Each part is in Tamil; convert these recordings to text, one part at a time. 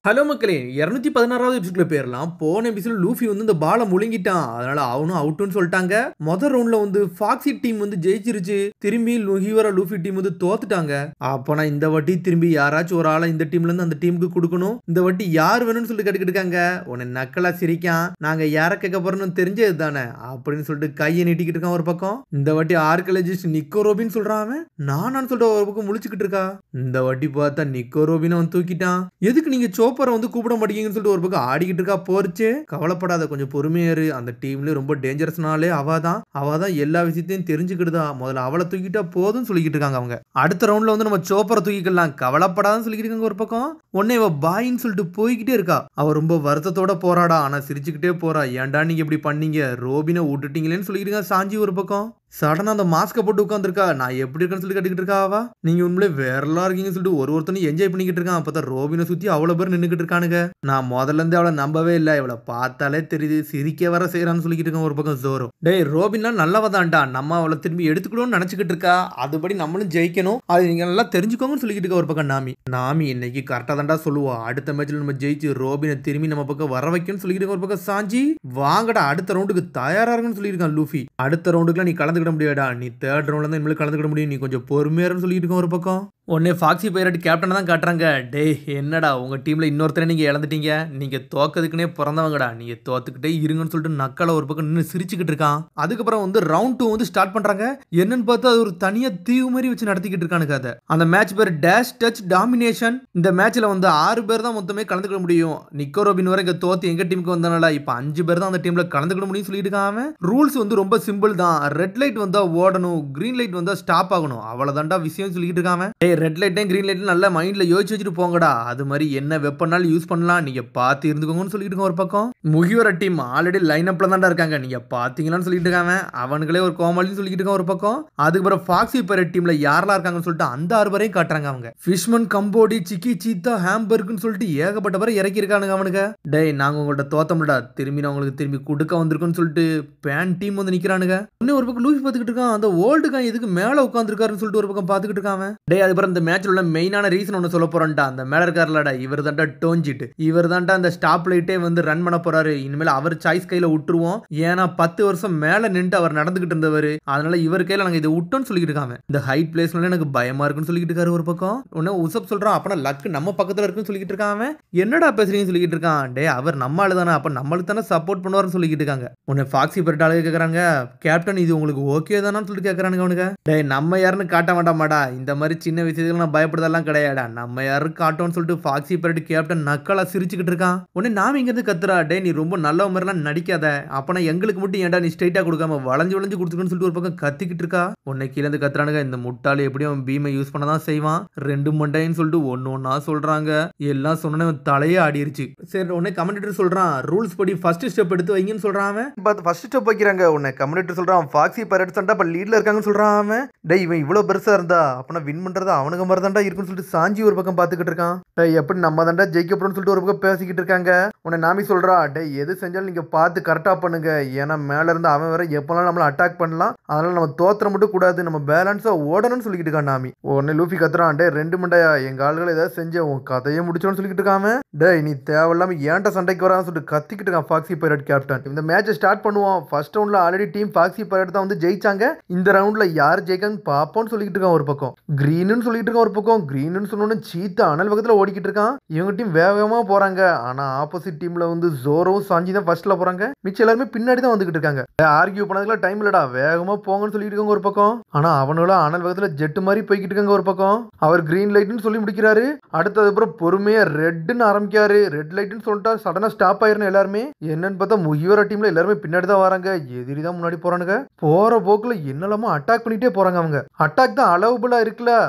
ஹலோ மக்களே 216வது எபிசோட்ல பேர்லாம் போன எபிசோட் லூஃபி வந்து இந்த பாலை முழுங்கிட்டான். அதனால அவனும் அவுட்டுன்னு சொல்லிட்டாங்க. முதல் ரவுண்ட்ல வந்து ஃபாக்ஸி டீம் வந்து ஜெயிச்சிருச்சு. திரும்பி ஹீவரா லூஃபி டீம் வந்து தோத்துட்டாங்க. அப்பனா இந்த வாட்டி திரும்பி யாராச்சும் ஒரு ஆளை இந்த டீம்ல இருந்து அந்த டீமுக்கு கொடுக்கணும். இந்த வாட்டி யார் வேணும்னு சொல்லிட்டு கேட்டுக்கிட்டு இருக்காங்க. உன்னை நக்கலா சிரிக்கான். நாங்க யாரை கேட்க போறோம்னு தெரிஞ்சது தானே அப்படின்னு சொல்லிட்டு கையை நீட்டிக்கிட்டு இருக்கான் ஒரு பக்கம். இந்த வாட்டி ஆர்கியாலஜிஸ்ட் நிக்கோ ரோபின் சொல்றான். அவன் நானான்னு சொல்லிட்டு ஒரு பக்கம் முழிச்சுக்கிட்டு இருக்கா. இந்த வாட்டி பார்த்தா நிக்கோ ரோபின் அவன் தூக்கிட்டான். எதுக்கு நீங்க சோப்பரை வந்து கூப்பிட மாட்டீங்கன்னு சொல்லிட்டு ஒரு பக்கம் ஆடிக்கிட்டு இருக்கா. போர்ச்சு கவலைப்படாத, கொஞ்சம் பொறுமையாரு. அந்த டீம்ல ரொம்ப டேஞ்சரஸ்னாலே அவதான் எல்லா விஷயத்தையும் தெரிஞ்சுக்கிட்டுதா. முதல்ல அவளை தூக்கிட்டா போதும் சொல்லிக்கிட்டு இருக்காங்க அவங்க. அடுத்த ரவுண்ட்ல வந்து நம்ம சோப்பரை தூக்கிக்கலாம், கவலைப்படாதுன்னு சொல்லிக்கிட்டு இருக்காங்க ஒரு பக்கம். உடனே இவ பாயின்னு சொல்லிட்டு போய்கிட்டே இருக்கா. அவ ரொம்ப வருத்தத்தோட போராடா. ஆனா சிரிச்சுக்கிட்டே போறா. ஏன்டா நீங்க இப்படி பண்ணீங்க, ரோபினை விட்டுட்டீங்களேன்னு சொல்லிக்கிட்டு இருக்கா சாஞ்சி ஒரு பக்கம். சடனா அந்த மாஸ்க போட்டு உட்காந்துருக்கா. நான் எப்படி இருக்கேன்னு சொல்லி கட்டிக்கிட்டு இருக்கா. அவ நீங்க உண்மையிலே வேறலா இருக்கீங்கன்னு சொல்லிட்டு ஒருத்தனையும் என்ஜாய் பண்ணிக்கிட்டு இருக்கான். அப்பதான் ரோபினை சுத்தி அவ்வளவு பேர் நின்னுக்கிட்டு இருக்கானுங்க. நான் முதல்ல இருந்து அவளை நம்பவே இல்லை. இவளை பார்த்தாலே தெரியுது, சிரிக்க வர செய்யறான்னு சொல்லிக்கிட்டு இருக்கான் ஒரு பக்கம் ஜோரோ. டேய் ரோபின்லாம் நல்லவதான்டா, நம்ம அவளை திரும்பி எடுத்துக்கணும்னு நினைச்சுக்கிட்டு இருக்கா. அதுபடி நம்மளும் ஜெயிக்கணும், அது நீங்க நல்லா தெரிஞ்சுக்கோங்கன்னு சொல்லிக்கிட்டு இருக்கா ஒரு பக்கம் நாமி இன்னைக்கு கரெக்டா தான்டா சொல்லுவா. அடுத்த மேட்ச்ல நம்ம ஜெயிச்சு ரோபினை திரும்பி நம்ம பக்கம் வர வைக்கணும்னு சொல்லிக்கிட்டு ஒரு பக்கம் சாஞ்சி வாங்கடா அடுத்த ரவுண்டுக்கு தயாரா இருக்குன்னு சொல்லியிருக்கான் லூஃபி. அடுத்த ரவுண்டுக்குலாம் நீ கலந்துக்கிட முடியாடா, நீ தேர்ட் ரவுண்ட்ல தான் இனிமேல் கலந்துக்கிட முடியும், நீ கொஞ்சம் பொறுமையாருன்னு சொல்லிட்டு இருக்க ஒரு பக்கம். உடனே ஃபாக்ஸி பைரட் கேப்டனை தான் காட்டுறாங்க. டேய் என்னடா உங்க டீம்ல இன்னொருத்தரை நீங்க இழந்துட்டீங்க, நீங்க தோக்கதுக்குனே பிறந்தவங்கடா, நீங்க தோத்துக்கிட்டே இருங்கன்னு சொல்லிட்டு நக்கலை ஒரு பக்கம் நின்று சிரிச்சுக்கிட்டு இருக்கான். அதுக்கப்புறம் வந்து ரவுண்ட் 2 வந்து ஸ்டார்ட் பண்றாங்க. என்னன்னு பார்த்தா அது ஒரு தனியா தீவு மாதிரி வச்சு நடத்திக்கிட்டு இருக்கானுங்க. அதை அந்த மேட்ச் பேர் டேஷ் டச் டாமினேஷன். இந்த மேட்ச்ல வந்து 6 பேர் தான் மொத்தமே கலந்துக்கிட முடியும். நிக்கோ ரோபின் வரை இங்க தோத்து எங்க டீமுக்கு வந்தனால இப்ப 5 பேர் தான் அந்த டீம்ல கலந்துக்கிட முடியும் சொல்லிட்டு இருக்கான். ரூல்ஸ் வந்து ரொம்ப சிம்பிள் தான். ரெட் லைட் வந்தா ஓடணும், கிரீன் லைட் வந்தா ஸ்டாப் ஆகணும், அவ்வளவுதான்டா விஷயம் சொல்லிட்டு இருக்காம. ரெட் லைட்டையும் கிரீன் லைட்டும் நல்லா மைண்ட்ல யோசிச்சு வச்சுட்டு போங்கடா. அது மாதிரி என்ன வெப்பனாலும் யூஸ் பண்ணலாம், நீங்க பார்த்து இருந்துக்கோங்கன்னு சொல்லிட்டு இருக்கோம் ஒரு பக்கம். முகியோர டீம் ஆல்ரெடி லைன் அப்ல தான்டா இருக்காங்க, நீங்க பாத்தீங்களான்னு சொல்லிட்டு இருக்காங்க. அவனுங்களே ஒரு கோமாளின்னு சொல்லிட்டு இருக்கான் ஒரு பக்கம். அதுக்கப்புறம் ஃபாக்ஸி பைரட் டீம்ல யாரெல்லாம் இருக்காங்கன்னு சொல்லிட்டு அந்த 6 பேரையும் காட்டுறாங்க அவங்க. ஃபிஷ்மன், கம்போடி, சிக்கி, சீத்தா, ஹாம்பர்க்னு சொல்லிட்டு ஏகப்பட்ட பேரை இறக்கி இருக்கானுங்க அவனுங்க. டேய் நாங்க உங்கள்ட்ட தோத்தோம்டா, திரும்பி நான் உங்களுக்கு திரும்பி கொடுக்க வந்திருக்கோன்னு சொல்லிட்டு பேன் டீம் வந்து நிக்கிறானுங்க. இன்னும் ஒரு பக்கம் லூஃபி பார்த்துக்கிட்டு இருக்கான். அந்த ஓல்டு கான் எதுக்கு மேல உட்காந்துருக்காருன்னு சொல்லிட்டு ஒரு பக்கம் பார்த்துக்கிட்டு இருக்காங்க. டே அதுக்கப்புறம் இந்த மேட்ச்ல உள்ள மெயினான ரீசன் ஒன்று சொல்ல போறேன்டா. அந்த மேல இருக்காருலடா, இவர் தான்டா டோஞ்சிட். இவர் தான்டா அந்த ஸ்டாப் லைட்டே வந்து ரன் பண்ண போறாரு. இனிமேல் அவர் சாய்ஸ் கையில விட்டுருவோம். ஏன்னா 10 வருஷம் மேல நின்று அவர் நடந்துகிட்டு இருந்தவர். அதனால இவர் கையில நாங்க இதை விட்டோம்னு சொல்லிட்டு இருக்காங்க. இந்த ஹைட் பிளேஸ்ல எனக்கு பயமா இருக்குன்னு சொல்லிட்டு இருக்காரு ஒரு பக்கம். உடனே உசப் சொல்றான், அப்பனா லக் நம்ம பக்கத்துல இருக்குன்னு சொல்லிட்டு இருக்காங்க. என்னடா பேசுறீங்கன்னு சொல்லிட்டு இருக்கான். டே அவர் நம்ம ஆளு தானே, அப்ப நம்மளுக்கு தானே சப்போர்ட் பண்ணுவாருன்னு சொல்லிட்டு இருக்காங்க. உடனே ஃபாக்ஸி பைரட் ஆளு கேக்குறாங்க, கேப்டன் இது உங்களுக்கு ஓகே தானான்னு சொல்லிட்டு கேக்குறானுங்க அவனுங்க. டே நம்ம யாருன்னு காட்ட மாட்டாமாடா, இந்த மாதிரி சின்ன விஷயத்துக்கு நான் பயப்படுறதெல்லாம் கிடையாடா, நம்ம யாரும் காட்டோம்னு சொல்லிட்டு ஃபாக்ஸி பைரட் கேப்டன் நக்கலா சிரிச்சுக்கிட்டு இருக்கான். உடனே நாம இங்க இருந்து கத்துறா, டே நீ ரொம்ப நல்ல மாதிரிலாம் நடிக்காத, அப்பனா எங்களுக்கு மட்டும் ஏன்டா நீ ஸ்ட்ரைட்டா கொடுக்காம வளைஞ்சு கொடுத்துக்கன்னு சொல்லிட்டு ஒரு பக்கம் கத்திக்கிட்டு இருக்கா. உடனே கீழே இருந்து கத்துறானுங்க, இந்த முட்டாளி எப்படியும் அவன் பீமை யூஸ் பண்ணதான் செய்வான், 2 மண்டைன்னு சொல்லிட்டு ஒன்னொன்னா சொல்றாங்க. எல்லாம் சொன்ன தலையே ஆடிருச்சு. சரி உடனே கமெண்டேட்டர் சொல்றான், ரூல்ஸ் படி ஃபர்ஸ்ட் ஸ்டெப் எடுத்து வைங்கன்னு சொல்றான். ஃபர்ஸ்ட் ஸ்டெப் வைக்கிறாங்க. உடனே கமெண்டேட்டர் சொல்றான், ஃபாக்ஸி பைரட்ஸ் தான்டா இப்ப லீட்ல இருக்காங்கன்னு சொல்றான். டே இவன் இவ்வளவு பெருசா இருந்தா அப்பனா வின் பண்றது அவனுங்க மாதிரி தான்டா இருக்குன்னு சொல்லிட்டு சாஞ்சி ஒரு பக்கம் பாத்துக்கிட்டு இருக்கான். டே எப்படி நம்ம தான்டா ஜெயிக்கப்படும்னு சொல்லிட்டு ஒரு பக்கம் பேசிக்கிட்டு இருக்காங்க. உன்னை நாமி சொல்றா, டே எது செஞ்சாலும் நீங்க பார்த்து கரெக்டா பண்ணுங்க, ஏன்னா மேல இருந்து அவன் வேற எப்பெல்லாம் நம்மள அட்டாக் பண்ணலாம், அதனால நம்ம தோத்திர மட்டும் கூடாது, நம்ம பேலன்ஸா ஓடணும்னு சொல்லிட்டு இருக்கான் நாமி. உடனே லூஃபி கத்துறான், டே 2 மண்டையா எங்க ஆளுகளை ஏதாவது செஞ்ச உன் கதையை முடிச்சோன்னு சொல்லிட்டு இருக்காம. டே நீ தேவையில்லாம ஏன்ட்ட சண்டைக்கு வரான்னு சொல்லிட்டு கத்திக்கிட்டு இருக்கான் ஃபாக்ஸி பைரட் கேப்டன். இந்த மேட்சை ஸ்டார்ட் பண்ணுவோம். ஃபர்ஸ்ட் ரவுண்ட்ல ஆல்ரெடி டீம் ஃபாக்ஸி பைரட் தான் வந்து ஜெயிச்சாங்க. இந்த ரவுண்ட்ல யார் ஜெயிக்காங்க பாப்போம்னு சொல்லிட்டு இருக்கான் ஒரு பக்கம். கிரீன்னு சொல்லிட்டு இருக்கான் ஒரு பக்கம். கிரீன்னு சொன்னோன்னு சீத்தா அனல் பக்கத்துல ஓடிக்கிட்டு இருக்கான். இவங்க டீம் வேகமா போறாங்க. ஆனா ஆப்போசிட் டீம்ல வந்து ஜோரோவும் சாஞ்சி தான் ஃபர்ஸ்ட்ல போறாங்க. மிச்சம் எல்லாருமே பின்னாடி தான் வந்துகிட்டு இருக்காங்க. ஆர்கியூ பண்ணதுல டைம் இல்லடா, வேகமா போங்கன்னு சொல்லிட்டு இருக்காங்க ஒரு பக்கம். ஆனா அவனும் அனல் பக்கத்துல ஜெட் மாதிரி போய்கிட்டு இருக்காங்க ஒரு பக்கம். அவர் கிரீன் லைட்னு சொல்லி முடிக்கிறாரு. அடுத்தது அப்புறம் பொறுமையா ரெட்னு ஆரம்பிக்காரு. ரெட் லைட்னு சொல்லிட்டா சடனா ஸ்டாப் ஆயிரும் எல்லாருமே. என்னன்னு பார்த்தா முகியோர டீம்ல எல்லாருமே பின்னாடி தான் வராங்க. எதிரி தான் முன்னாடி போறானுங்க. போற போக்குல என்னெல்லாமோ அட்டாக் பண்ணிட்டே போறாங்க அவங்க. அட்டாக் தான் அலவுபிளா இருக்குல்ல,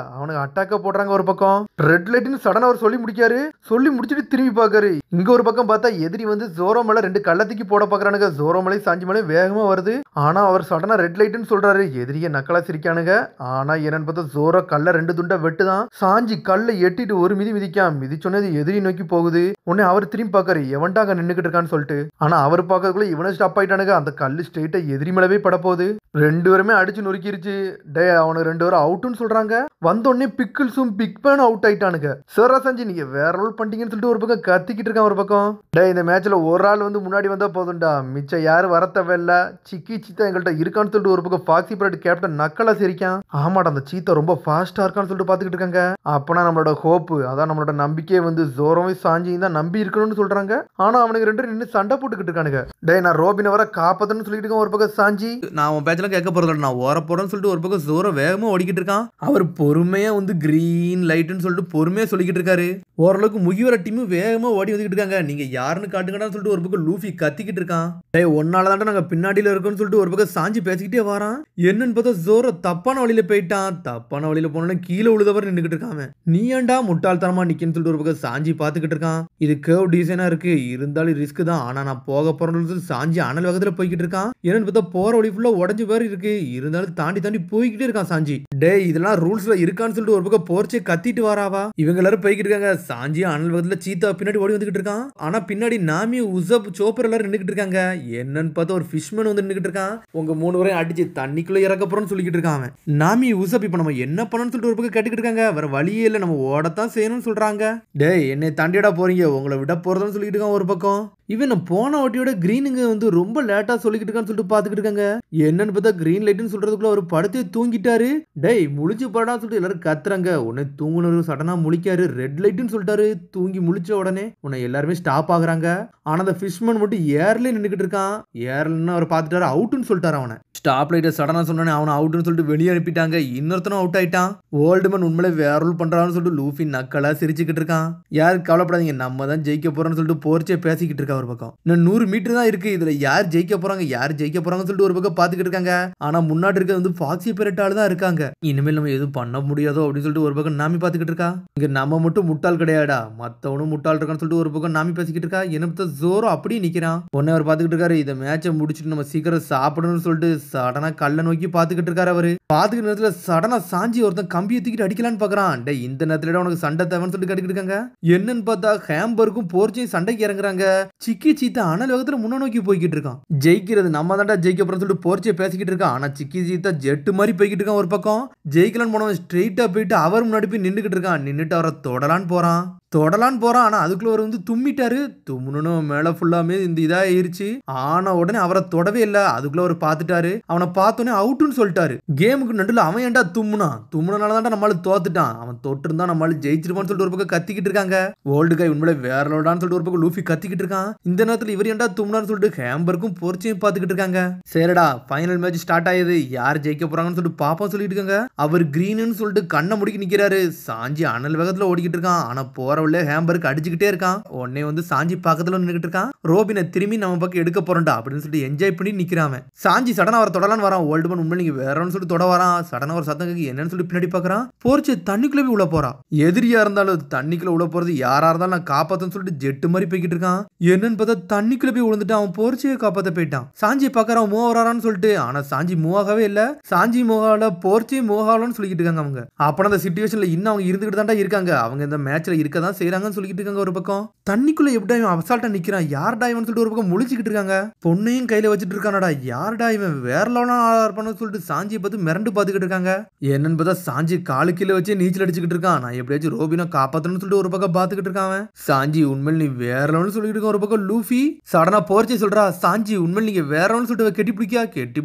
அவனுக்கு அட்டாக்க போடுறாங்க ஒரு பக்கம். ரெட் லைட்னு சடனா அவர் சொல்லி முடிக்காரு. சொல்லி முடிச்சுட்டு திரும்பி பாக்காரு. இங்க ஒரு பக்கம் பார்த்தா எதிரி வந்து ஜோரோ மேல 2 கள்ளத்துக்கு போட பாக்குறானுங்க. ஜோரோ மலை சாஞ்சி மலை வேகமா வருது. ஆனா அவர் சடனா ரெட் லைட்னு சொல்றாரு. எதிரிய நக்கலா சிரிக்கானுங்க. ஆனா என்னன்னு பார்த்தா ஜோரோ கல்ல 2 துண்டா வெட்டுதான். சாஞ்சி கல்ல எட்டிட்டு ஒரு மிதி மிதிக்கான். மிதிச்சோன்னே எதிரி நோக்கி போகுது. உடனே அவர் திரும்பி பாக்காரு, எவன்டா அங்க நின்னுக்கிட்டு இருக்கான்னு சொல்லிட்டு. ஆனா அவர் பாக்கிறதுக்குள்ள இவனை ஸ்டாப் ஆயிட்டானுங்க. அந்த கல்லு ஸ்ட்ரெயிட்டா எதிரி மேலவே பட போகுது. 2 பேருமே அடிச்சு நொறுக்கிருச்சு. டே அவனுக்கு 2 பேரும் அவுட்னு சொல்றாங்க. வந்தோடனே பிக்கிள்ஸும் பிக் பேன் அவுட் ஆயிட்டானுங்க. சரா சஞ்சி நீங்க வேற ரோல் பண்ணிட்டீங்கன்னு சொல்லிட்டு ஒரு பக்கம் கத்திக்கிட்டு இருக்கான் ஒரு பக்கம். டேய் இந்த மேட்ச்ல ஒரு ஆள் வந்து முன்னாடி வந்தா போதும்டா, மிச்சம் யாரும் வர தேவையில்ல, சிக்கி சீத்தா எங்கள்கிட்ட இருக்கான்னு சொல்லிட்டு ஒரு பக்கம் ஃபாக்ஸி பரட் கேப்டன் நக்கலா சிரிக்கான். ஆமாடா அந்த சீத்தா ரொம்ப ஃபாஸ்டா இருக்கான்னு சொல்லிட்டு பாத்துக்கிட்டு இருக்காங்க. அப்பனா நம்மளோட ஹோப்பு, அதான் நம்மளோட நம்பிக்கையே வந்து ஜோரோவையும் சாஞ்சியும் தான் நம்பி இருக்கணும்னு சொல்றாங்க. ஆனா அவனுக்கு ரெண்டு நின்று சண்டை போட்டுக்கிட்டு இருக்கானுங்க. டேய் நான் ரோபினை வர காப்பாத்தன்னு சொல்லிட்டு இருக்கேன் ஒரு பக்கம் சாஞ்சி. நான் உன் பேச்செல்லாம் கேட்க போறதில்ல, நான் ஓர போறேன்னு சொல்லிட்டு ஒரு பக்கம் ஜோரோ வேகமா ஓடிக்கிட்டு இருக்கான். அவர் பொறுமையா வந்து கிரீன் லைட்னு சொல்லிட்டு பொறுமையா சொல்லிக்கிட்டு இருக்காரு. ஓரளவுக்கு முகிவர டீம் வேகமா ஓடி வந்துகிட்டு இருக்காங்க. நீங்க யாருன்னு காட்டுங்கடான்னு சொல்லிட்டு ஒரு பக்கம் லூஃபி கத்திக்கிட்டு இருக்கான். டேய் ஒன்னாலதான் நாங்க பின்னாடியில இருக்கோம்னு சொல்லிட்டு ஒரு பக்கம் சாஞ்சி பேசிக்கிட்டே வரான். என்னன்னு பார்த்தா ஜோரோ தப்பான வழியில போயிட்டான். தப்பான வழியில போனோன்னு கீழே உழுதவர் நின்றுகிட்டு இருக்காங்க. நீ ஏன்டா முட்டாள்தனமா நிக்கன்னு சொல்லிட்டு ஒரு பக்கம் சாஞ்சி பாத்துக்கிட்டு இருக்கான். இது கேர்வ் டிசைனா இருக்கு, இருந்தாலும் ரிஸ்க் தான். ஆனா நான் போக போறேன்னு சாஞ்சி அனல் வேகத்துல போய்கிட்டு இருக்கான். என்னன்னு பார்த்தா போற வழி ஃபுல்லா உடஞ்சு பேர் இருக்கு, இருந்தாலும் தாண்டி தாண்டி போய்கிட்டே இருக்கான் சாஞ்சி. டேய் இதெல்லாம் ரூல்ஸ்ல இருக்கான்னு சொல்லிட்டு ஒரு பக்கம் போர்ச்சே கத்திட்டு வராவா. இவங்க எல்லாரும் போய்கிட்டு இருக்காங்க. சாஞ்சி அனல் வேகத்துல சீத்தா பின்னாடி ஓடி வந்துகிட்டு இருக்கான். ஆனா பின்னாடி நாமி உசப் சோப்பர் எல்லாரும் நின்னுகிட்டு இருக்காங்க. என்னன்னு பார்த்தா ஒரு ஃபிஷ்மேன் வந்து நின்னுகிட்டு இருக்கான். உங்க 3 பேரையும் அடிச்சு தண்ணிக்குள்ள இறக்க போறோம்னு சொல்லிக்கிட்டு இருக்கான் அவன். நாமி உசப் இப்ப நம்ம என்ன பண்ணணும்னு சொல்லிட்டு ஒரு பக்கம் கேட்டுக்கிட்டு இருக்காங்க. வேற வழியே இல்ல, நம்ம ஓடத்தான் செய்யணும்னு சொல்றாங்க. டேய் என்னை தாண்டியடா போறீங்க, உங்களை விட போறதுன்னு சொல்லிட்டு இருக்கான் ஒரு பக்கம். இவன் போன வாட்டியோட கிரீனுங்க வந்து ரொம்ப லேட்டா சொல்லிக்கிட்டு இருக்கான்னு சொல்லிட்டு பாத்துக்கிட்டு இருக்காங்க. என்னன்னு பார்த்தா கிரீன் லைட்னு சொல்றதுக்குள்ள ஒரு படத்தை தூங்கிட்டாரு. டேய் முழிச்சு படா சொல்லிட்டு எல்லாரும் கத்துறாங்க. உடனே தூங்குனரு சடனா முழிக்காரு. ரெட் லைட்னு சொல்லிட்டாரு. தூங்கி முழிச்ச உடனே உன்னை எல்லாருமே ஸ்டாப் ஆகுறாங்க. ஆனா அந்த ஃபிஷ்மேன் மட்டும் ஏர்ல நின்னுக்கிட்டு இருக்கான். ஏர்லன்னு அவர் பாத்துட்டாரு, அவுட்னு சொல்லிட்டாரு. அவனை ஸ்டாப் லைட்டை சடனா சொன்னோன்னே அவனை அவுட்னு சொல்லிட்டு வெளியே அனுப்பிட்டாங்க. இன்னொருத்தனும் அவுட் ஆயிட்டான். ஓல்டுமேன் உண்மையிலே வேற ரூல் பண்றான்னு சொல்லிட்டு லூஃபி நக்கலா சிரிச்சுக்கிட்டு இருக்கான். யாரு கவலைப்படாதீங்க, நம்ம தான் ஜெயிக்க போறோம்னு சொல்லிட்டு போர்ச்சே பேசிக்கிட்டு இருக்கா ஒரு பக்கம். இன்னும் 100 மீட்டர் தான் இருக்கு, இதுல யார் ஜெயிக்க போறாங்க யார் ஜெயிக்க போறாங்கன்னு சொல்லிட்டு ஒரு பக்கம் பாத்துக்கிட்டு இருக்காங்க. ஆனா முன்னாடி இருக்கிறது வந்து ஃபாக்ஸி பெரட்டால தான் இருக்காங்க. இனிமேல் நம்ம எதுவும் பண்ண முடியாதோ அப்படின்னு சொல்லிட்டு ஒரு பக்கம் நாமி பாத்துக்கிட்டு இருக்கா. இங்க நம்ம மட்டும் முட்டாள் கிடையாடா, மத்தவனும் முட்டாள் இருக்கான்னு சொல்லிட்டு ஒரு பக்கம் நாமி பேசிக்கிட்டு இருக்கா. என்ன பார்த்தா ஜோரோ அப்படியே நிக்கிறான். உடனே அவர் பாத்துக்கிட்டு இருக்காரு. இதை மேட்சை முடிச்சுட்டு நம்ம சீக்கிரம் சாப்பிடணும்னு சொல்லிட்டு சடனா கல்ல நோக்கி பாத்துக்கிட்டு இருக்காரு. அவரு பாத்துக்கிட்ட நேரத்துல சடனா சாஞ்சி ஒருத்தன் கம்பியை தூக்கிட்டு அடிக்கலான்னு பாக்குறான். டே இந்த நேரத்துல உனக்கு சண்டை தேவைன்னு சொல்லிட்டு கேட்டுக்கிட்டு இருக்காங்க. என்னன்னு பார்த்தா ஹேம்பருக்கும் போர்ச்சையும் சண்டைக்கு இறங்குறாங்க. சிக்கி சீத்தா அனல் வேகத்துல முன்ன நோக்கி போய்கிட்டு இருக்கான். ஜெயிக்கிறது நம்ம தான்டா ஜெயிக்க போறோம்னு சொல்லிட்டு போர்ச்சே பேசிக்கிட்டு இருக்கான். ஆனா சிக்கி சீத்தா ஜெட்டு மாதிரி போய்கிட்டு இருக்கான். ஒரு பக்கம் ஜெயிக்கலான்னு போனவன் ஸ்ட்ரெயிட்டா போயிட்டு அவர் முன்னாடி போய் நின்றுகிட்டு இருக்கான். நின்றுட்டு அவரை தொடலான்னு போறான். ஆனா அதுக்குள்ள அவர் வந்து தும்மிட்டாரு. தும்முன்னு மேல ஃபுல்லாமே இந்த இதா ஆயிருச்சு. ஆனா உடனே அவரை தொடவே இல்ல. அதுக்குள்ள அவர் பாத்துட்டாரு. அவனை பார்த்தோன்னே அவுட்னு சொல்லிட்டாரு. கேமுக்கு நடுவில் அவன் ஏன்டா தும்முனாலதான் நம்மளால தோத்துட்டான். அவன் தொட்டு இருந்தா நம்மளால ஜெயிச்சிருப்பான்னு சொல்லிட்டு ஒரு பக்கம் கத்திக்கிட்டு இருக்காங்க. ஓல்டு கை உண்மையில வேற லோடான்னு சொல்லிட்டு ஒரு பக்கம் லூஃபி கத்திக்கிட்டு இருக்கான். இந்த நேரத்துல இவர் ஏன்டா தும்முனான்னு சொல்லிட்டு ஹேம்பருக்கும் போர்ச்சையும் பாத்துக்கிட்டு இருக்காங்க. சரிடா ஃபைனல் மேட்ச் ஸ்டார்ட் ஆயுது, யார் ஜெயிக்க போறாங்கன்னு சொல்லிட்டு பாப்பா சொல்லிட்டு இருக்காங்க. அவர் கிரீன்னு சொல்லிட்டு கண்ணை முடிக்கி நிக்கிறாரு. சாஞ்சி அனல் வேகத்துல ஓடிக்கிட்டு இருக்கான். ஆனா போற உள்ள ஹேம்பருக்கு அடிச்சுக்கிட்டே இருக்கான். உடனே வந்து சாஞ்சி பக்கத்துல நின்னுகிட்டு இருக்கான். ரோபினை திரும்பி நம்ம பக்கம் எடுக்க போறோம்டா அப்படின்னு சொல்லிட்டு என்ஜாய் பண்ணி நிக்கிறான். சாஞ்சி சடனா அவர் தொடலான்னு வரான். ஓல்டுமேன் உண்மை நீங்க வேறன்னு சொல்லிட்டு தொட வரான். சடனா ஒரு சத்தம் என்னன்னு சொல்லி பின்னாடி பாக்குறான். போர்ச்சு தண்ணிக்குள்ள போய் உள்ள போறான். எதிரியா இருந்தாலும் தண்ணிக்குள்ள உள்ள போறது யாரா இருந்தாலும் நான் காப்பாத்தன்னு சொல்லிட்டு ஜெட்டு மாதிரி போய்கிட்டு இருக்கான். என்னன்னு பார்த்தா தண்ணிக்குள்ள போய் விழுந்துட்டு அவன் போர்ச்சியை காப்பாத்த போயிட்டான். சாஞ்சி பாக்குறான் மூவ் ஆறான்னு சொல்லிட்டு. ஆனா சாஞ்சி மூவ் ஆகவே இல்ல. சாஞ்சி மூவால போர்ச்சி மூவ் ஆகலன்னு சொல்லிட்டு இருக்காங்க அவங்க. அப்ப அந்த சிச்சுவேஷன்ல இன்னும் அவங்க இருந்துகிட்டு தான்டா இருக்காங்க. அவங்க இந்த மேட்ச்ல இருக்கதான் செய்யறாங்கன்னு சொல்லிட்டு இருக்காங்க. ஒரு பக்கம் தண்ணிக்குள்ள எப்படா இவன் அசால்ட்டா நிக்கிறான், யார்டா இவன் சொல்லிட்டு ஒரு பக்கம் முழிச்சுக்கிட்டு இருக்காங்க. பொண்ணையும் கையில வச்சுட்டு இருக்கானடா, யார்டா இவன் வேற லெவலா ஆர்ப்பான்னு சொல்லிட்டு சாஞ்சியை பார்த்து மிரண்டு பாத்துக்கிட்டு இருக்காங்க. என்னன்னு பார்த்தா சாஞ்சி காலு கீழே வச்சு நீச்சல் அடிச்சுக்கிட்டு இருக்கான். நான் எப்படியாச்சும் ரோபினை காப்பாத்தணும்னு சொல்லிட்டு ஒரு பக்கம் பாத்துக்கிட்டு இருக்கான். சாஞ்சி உண்மையில் நீ வேற லெவல்னு சொல்லிட்டு இருக்க. ஒரு பக்கம் லூஃபி சடனா போர்ச்சே சொல்றா. சாஞ்சி உண்மையில் நீங்க வேற லெவல்னு சொல்லிட்டு கெட்டி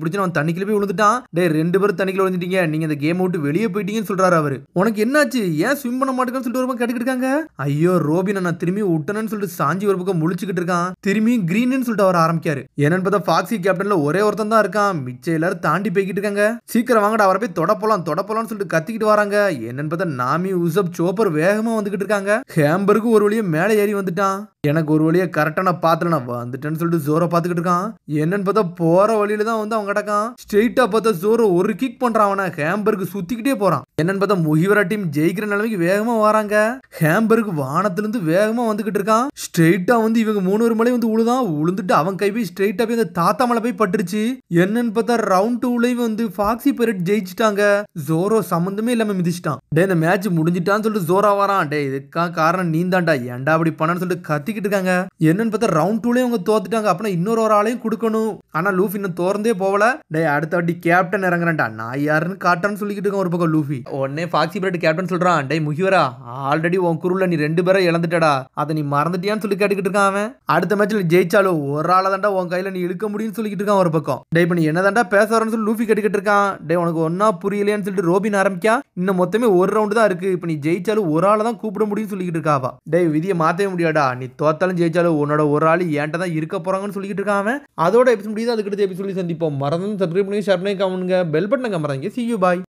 பிடிச்சு அவன் தண்ணிக்குள்ள போய் விழுந்துட்டான். டே 2 பேரும் தண்ணிக்குள்ள விழுந்துட்டீங்க, நீங்க இந்த கேம் விட்டு வெளியே போயிட்டீங்கன்னு சொல்றாரு அவரு. உனக்கு என்னாச்சு, ஏன் ஸ்விம் பண்ண மாட்டேங்கன்னு சொல்லிட்டு ஒரு பக்கம் கேட்டுக்கிட்டு இருக்காங்க. ஐயோ ரோபினை நான் திரும்பி விட்டனன்னு சொல்லிட்டு சாஞ்சி ஒரு பக்கம் முழிச்சுக்கிட்டு இருக்கான். திரும்பி கிரீன்னு சொல்லிட்டு அவர் ஆரம்பிக்காரு. என்னன்னு பார்த்தா ஃபாக்ஸி கேப்டன்ல ஒரே ஒருத்தன் தான் இருக்கான். மிச்சம் எல்லாரும் தாண்டி போய்கிட்டு இருக்காங்க. சீக்கிரம் வாங்கடா அவரை போய் தொடப்பலாம்னு சொல்லிட்டு கத்திக்கிட்டு வராங்க. என்னன்னு பார்த்தா நாமி உசப் சோப்பர் வேகமா வந்துகிட்டு இருக்காங்க. ஹேம்பருக்கு ஒரு வழியா மேலே ஏறி வந்துட்டான். எனக்கு ஒரு வழியா கரெக்டா நான் பாத்துல நான் வந்துட்டேன்னு சொல்லிட்டு ஜோரோ பாத்துக்கிட்டு இருக்கான். என்னன்னு பார்த்தா போற வழியில தான் வந்து அவன் கிடக்கான். ஸ்ட்ரெயிட்டா பார்த்தா ஜோரோ ஒரு கிக் பண்றான். அவனை ஹேம்பருக்கு சுத்திக்கிட்டே போறான். என்னன்னு பார்த்தா முகிவரா டீம் ஜெயிக்கிற நிலைமைக்கு வேகமா வராங்க. ஹேம்பருக்கு பிறகு வானத்துல இருந்து வேகமா வந்துகிட்டு இருக்கான். ஸ்ட்ரெயிட்டா வந்து இவங்க 3 பேர் மேலே வந்து உழுதான். உழுந்துட்டு அவன் கை போய் ஸ்ட்ரெயிட்டா போய் அந்த தாத்தா மேல போய் பட்டுருச்சு. என்னன்னு பார்த்தா ரவுண்ட் 2லயே வந்து ஃபாக்ஸி பைரட் ஜெயிச்சிட்டாங்க. ஜோரோ சம்பந்தமே இல்லாம மிதிச்சிட்டான். டே இந்த மேட்ச் முடிஞ்சிட்டான்னு சொல்லிட்டு ஜோரா வரான். டே இதுக்கா காரணம் நீ தான்டா, ஏன்டா அப்படி பண்ணான்னு சொல்லிட்டு கத்திக்கிட்டு இருக்காங்க. என்னன்னு பார்த்தா ரவுண்ட் 2லயே அவங்க தோத்துட்டாங்க. அப்படின்னா இன்னொரு ஆளையும் கொடுக்கணும். ஆனா லூஃபி இன்னும் தோர்ந்தே போகல. டே அடுத்த வாட்டி கேப்டன் இறங்குறேன்டா, நான் யாருன்னு காட்டான்னு சொல்லிக்கிட்டு இருக்கேன் ஒரு பக்கம் லூஃபி. உடனே ஃபாக்ஸி பைரட் கேப்டன் சொல்றான், டே முகிவரா, ஆல்ரெடி உன் குருல நீ 2 பேரை இழந்துட்டடா, அதை நீ மறந்துட்டியான்னு சொல்லி கேட்டுக்கிட்டு இருக்கான் அவன். அடுத்த மேட்ச்ல ஜெயிச்சாலும் ஒரு ஆளை தாண்டா உன் கையில நீ இழுக்க முடியும்னு சொல்லிக்கிட்டு இருக்கான் ஒரு பக்கம். டே இப்ப நீ என்னதாண்டா பேச வரன்னு சொல்லி லூஃபி கேட்டுக்கிட்டு இருக்கான். டே உனக்கு ஒன்னா புரியலையான்னு சொல்லிட்டு ரோபின் ஆரம்பிக்கா. இன்னும் மொத்தமே ஒரு ரவுண்டு தான் இருக்கு. இப்ப நீ ஜெயிச்சாலும் ஒரு ஆளை தான் கூப்பிட முடியும்னு சொல்லிக்கிட்டு இருக்காவா. டே விதியை மாத்தவே முடியாடா, நீ தோத்தாலும் ஜெயிச்சாலும் உன்னோட ஒரு ஆள் ஏன்ட்ட தான் இருக்க போறாங்கன்னு சொல்லிக்கிட்டு இருக்கான் அவன். அதோட எபிசோட் முடியுது. அதுக்கு எபிசோட் சந்திப்போம். மறந்து சப்ஸ்கிரைப் பண்ணி ஷேர் பண்ணி கமெண்ட்ங்க, பெல் பட்டனை மறந்துங்க. See you bye.